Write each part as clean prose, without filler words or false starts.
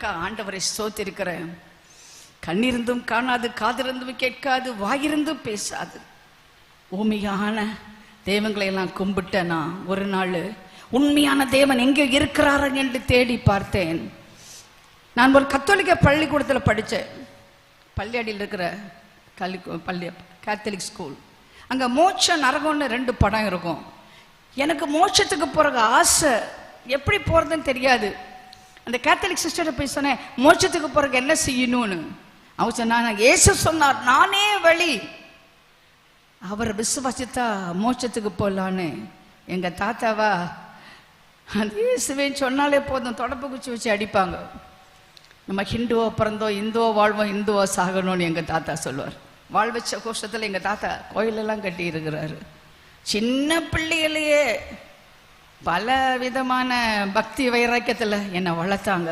கிருபைக்காக ஆண்டவரை ஸ்தோத்திருக்கிறேன். கண்ணிருந்தும் காணாது, காதிருந்தும் கேட்காது, வாயிருந்தும் பேசாது ஊமையான தெய்வங்களை எல்லாம் கும்பிட்டேனா ஒரு நாள் உண்மையான தேவன் எங்கே இருக்கிறாரு என்று தேடி பார்த்தேன். நான் ஒரு கத்தோலிக்க பள்ளிக்கூடத்தில் படித்தேன். பள்ளியடியில் இருக்கிற பள்ளி கேத்தலிக் ஸ்கூல். அங்கே மோட்ச நரகம்னு 2 படம் இருக்கும். எனக்கு மோட்சத்துக்கு போகிற ஆசை, எப்படி போகிறதுன்னு தெரியாது. அந்த கேத்தலிக் சிஸ்டரை போய் சொன்னேன், மோட்சத்துக்கு போகிறக்கு என்ன செய்யணும்னு. அவங்க சொன்னாங்க, இயேசு சொன்னார் நானே வழி, அவர் விசுவாசித்தா மோட்சத்துக்கு போகலான்னு. எங்கள் தாத்தாவா அந்த இயேசுவேன்னு சொன்னாலே போதும், தொடப்பு குச்சி வச்சு அடிப்பாங்க. நம்ம ஹிந்துவோ பிறந்தோம், இந்துவோ வாழ்வோம், இந்துவோ சாகணும்னு எங்கள் தாத்தா சொல்லுவார். வாழ்வச்ச கோஷத்தில் எங்கள் தாத்தா கோயிலெல்லாம் கட்டி இருக்கிறாரு. சின்ன பிள்ளைகளையே பல விதமான பக்தி வைராக்கியத்தில் என்னை வளர்த்தாங்க.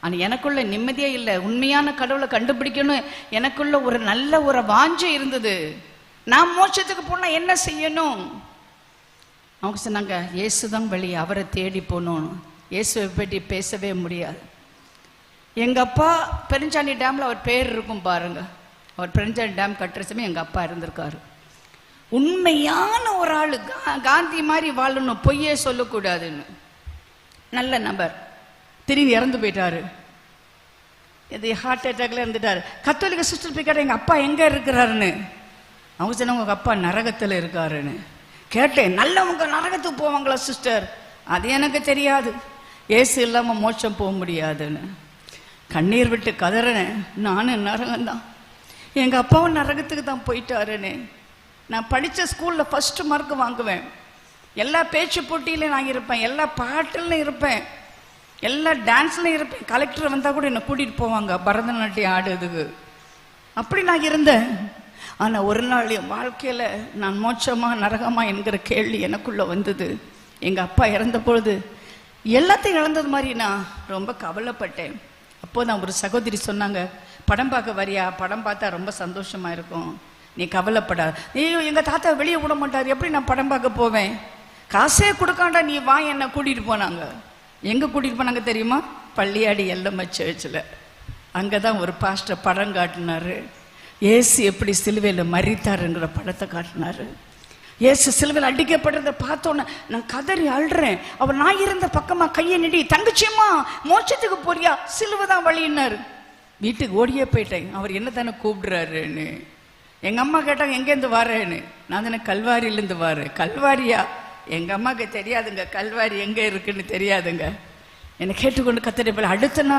ஆனால் எனக்குள்ள நிம்மதியே இல்லை. உண்மையான கடவுளை கண்டுபிடிக்கணும் எனக்குள்ள ஒரு நல்ல ஒரு வாஞ்சை இருந்தது. நான் மோட்சத்துக்கு போனால் என்ன செய்யணும்? அவங்க சொன்னாங்க, இயேசுதான் வழி, அவரை தேடி போகணும். இயேசுவை பற்றி பேசவே முடியாது. எங்கள் அப்பா பெருஞ்சாணி டேமில் அவர் பேர் இருக்கும் பாருங்க. அவர் பெருஞ்சாணி டேம் கட்டுற சமயம் எங்கள் அப்பா இருந்திருக்காரு. உண்மையான ஒரு ஆள், காந்தி மாதிரி வாழணும், பொய்யே சொல்லக்கூடாதுன்னு. நல்ல நபர். திரும்பி இறந்து போயிட்டாரு. இது ஹார்ட் அட்டாக்ல இருந்துட்டாரு. கத்தோலிக்க சிஸ்டர் போய் கேட்டேன், எங்கள் அப்பா எங்கே இருக்கிறாருன்னு. அவங்க சொன்னாங்க, உங்கள் அப்பா நரகத்தில் இருக்காருன்னு. கேட்டேன், நல்லவங்க நரகத்துக்கு போவாங்களா சிஸ்டர்? அது எனக்கு தெரியாது. ஏசு இல்லாமல் மோட்சம் போக முடியாதுன்னு கண்ணீர் விட்டு கதறினேன். நானும் நரகம்தான், எங்கள் அப்பாவும் நரகத்துக்கு தான் போயிட்டாருன்னு. நான் படித்த ஸ்கூலில் ஃபஸ்ட்டு மார்க் வாங்குவேன். எல்லா பேச்சு போட்டியிலையும் நான் இருப்பேன், எல்லா பாட்டிலையும் இருப்பேன், எல்லா டான்ஸ்லையும் இருப்பேன். கலெக்டர் வந்தால் கூட என்னை கூட்டிகிட்டு போவாங்க பரதநாட்டியம் ஆடுறதுக்கு. அப்படி நான் இருந்தேன். ஆனால் ஒரு நாள் என் வாழ்க்கையில் நான் மோட்சமா நரகமா என்கிற கேள்வி எனக்குள்ளே வந்தது. எங்கள் அப்பா இறந்த பொழுது எல்லாத்தையும் இழந்தது மாதிரி நான் ரொம்ப கவலைப்பட்டேன். அப்போது நான் ஒரு சகோதரி சொன்னாங்க, படம் பார்க்க வரியா? படம் பார்த்தா ரொம்ப சந்தோஷமாக இருக்கும், நீ கவலைப்படாத. ஐயோ, எங்கள் தாத்தா வெளியே விட மாட்டார், எப்படி நான் படம் பார்க்க போவேன்? காசே கொடுக்காண்டா, நீ வா, என்னை கூட்டிகிட்டு போனாங்க. எங்கே கூட்டிகிட்டு போனாங்க தெரியுமா? பள்ளியாடி எல்லம்மா சர்ச்சில். அங்கே தான் ஒரு பாஸ்டர் படம் காட்டினார். இயேசு எப்படி சிலுவையில் மரித்தாருங்கிற படத்தை காட்டினார். இயேசு சிலுவையில் அடிக்கப்படுறதை பார்த்தோன்னே நான் கதறி அழுறேன். அவர் நான் இருந்த பக்கமாக கையை நீட்டி, தங்கச்சியம்மா மோட்சத்துக்கு போறியா? சிலுவை தான் வழின்னாரு. வீட்டுக்கு ஓடியே போயிட்டேன். அவர் என்ன தானே கூப்பிடுறாருன்னு. எங்கள் அம்மா கேட்டாங்க, எங்கேருந்து வரேன்னு. நான் தானே கல்வாரியிலேருந்து வரேன். கல்வாரியா? எங்கள் அம்மாவுக்கு தெரியாதுங்க, கல்வாரி எங்கே இருக்குன்னு தெரியாதுங்க. என்னை கேட்டுக்கொண்டு கத்தரி போல அடுத்த நாள்